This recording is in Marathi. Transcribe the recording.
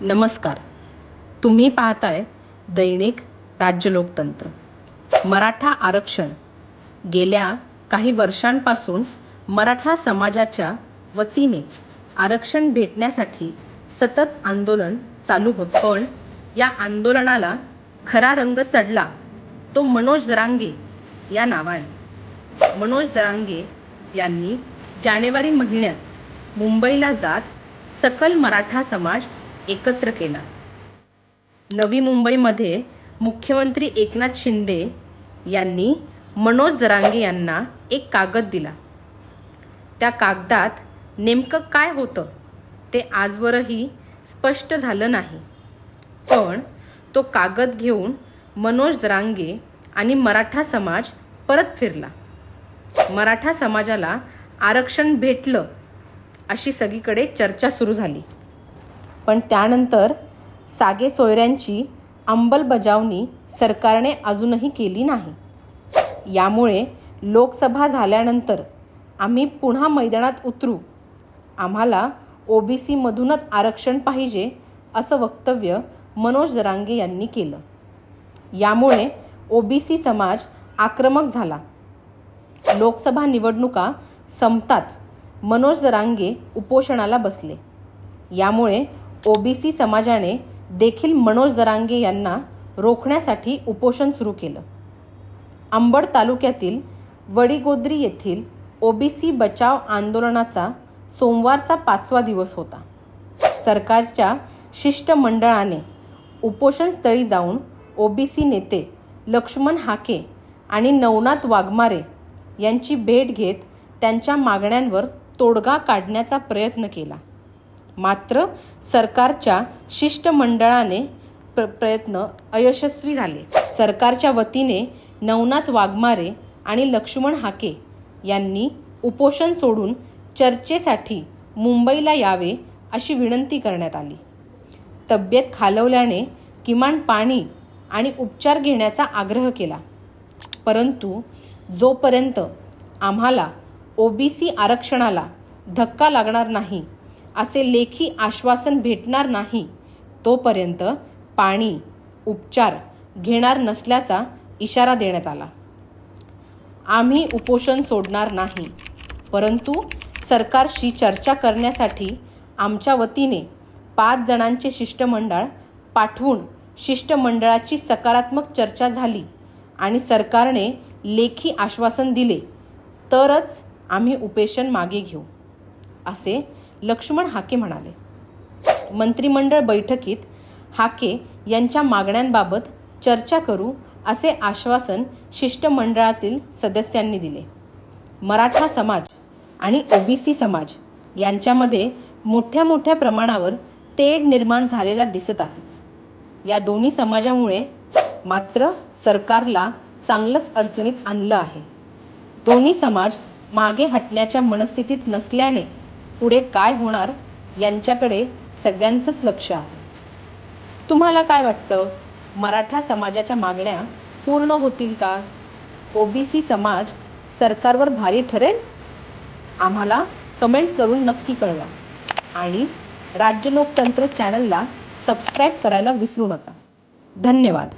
नमस्कार. तुम्ही पाहताय दैनिक राज्य लोकतंत्र. मराठा आरक्षण गेल्या काही वर्षांपासून मराठा समाजाच्या वतीने आरक्षण भेटण्यासाठी सतत आंदोलन चालू होतं. पण या आंदोलनाला खरा रंग चढला तो मनोज जरांगे या नावाने. मनोज जरांगे यांनी जानेवारी महिन्यात मुंबईला जात सकल मराठा समाज एकत्र केला. नवी मुंबईमध्ये मुख्यमंत्री एकनाथ शिंदे यांनी मनोज जरांगे यांना एक कागद दिला. त्या कागदात नेमकं काय होतं ते आजवरही स्पष्ट झालं नाही. पण तो कागद घेऊन मनोज जरांगे आणि मराठा समाज परत फिरला. मराठा समाजाला आरक्षण भेटलं अशी सगळीकडे चर्चा सुरू झाली. पण त्यानंतर सागे सोयऱ्यांची अंमलबजावणी सरकारने अजूनही केली नाही. यामुळे लोकसभा झाल्यानंतर आम्ही पुन्हा मैदानात उतरू, आम्हाला OBC मधूनच आरक्षण पाहिजे असं वक्तव्य मनोज जरांगे यांनी केलं. यामुळे OBC समाज आक्रमक झाला. लोकसभा निवडणुका संपताच मनोज जरांगे उपोषणाला बसले. यामुळे OBC समाजाने देखील मनोज जरांगे यांना रोखण्यासाठी उपोषण सुरू केलं. अंबड तालुक्यातील वडीगोद्री येथील OBC बचाव आंदोलनाचा सोमवारचा 5वा दिवस होता. सरकारच्या शिष्टमंडळाने उपोषणस्थळी जाऊन OBC नेते लक्ष्मण हाके आणि नवनाथ वाघमारे यांची भेट घेत त्यांच्या मागण्यांवर तोडगा काढण्याचा प्रयत्न केला. मात्र सरकारच्या शिष्टमंडळाने प्रयत्न अयशस्वी झाले. सरकारच्या वतीने नवनाथ वाघमारे आणि लक्ष्मण हाके यांनी उपोषण सोडून चर्चेसाठी मुंबईला यावे अशी विनंती करण्यात आली. तब्येत खालवल्याने किमान पाणी आणि उपचार घेण्याचा आग्रह केला. परंतु जोपर्यंत आम्हाला OBC आरक्षणाला धक्का लागणार नाही असे लेखी आश्वासन भेटणार नाही तोपर्यंत पाणी उपचार घेणार नसल्याचा इशारा देण्यात आला. आम्ही उपोषण सोडणार नाही, परंतु सरकारशी चर्चा करण्यासाठी आमच्या वतीने 5 जणांचे शिष्टमंडळ पाठवून शिष्टमंडळाची सकारात्मक चर्चा झाली आणि सरकारने लेखी आश्वासन दिले तरच आम्ही उपोषण मागे घेऊ, असे लक्ष्मण हाके म्हणाले. मंत्रिमंडळ बैठकीत हाके यांच्या मागण्यांबाबत चर्चा करू असे आश्वासन शिष्टमंडळातील सदस्यांनी दिले. मराठा समाज आणि OBC समाज यांच्यामध्ये मोठ्या प्रमाणावर तेढ निर्माण झालेला दिसत आहे. या दोन्ही समाजामुळे मात्र सरकारला चांगलंच अडचणीत आणलं आहे. दोन्ही समाज मागे हटण्याच्या मनस्थितीत नसल्याने पुढे काय होणार यांच्याकडे सगळ्यांचंच लक्ष आहे. तुम्हाला काय वाटतं? मराठा समाजाच्या मागण्या पूर्ण होतील का? OBC समाज सरकारवर भारी ठरेल? आम्हाला कमेंट करून नक्की कळवा आणि राज्य लोकतंत्र चॅनलला सबस्क्राईब करायला विसरू नका. धन्यवाद.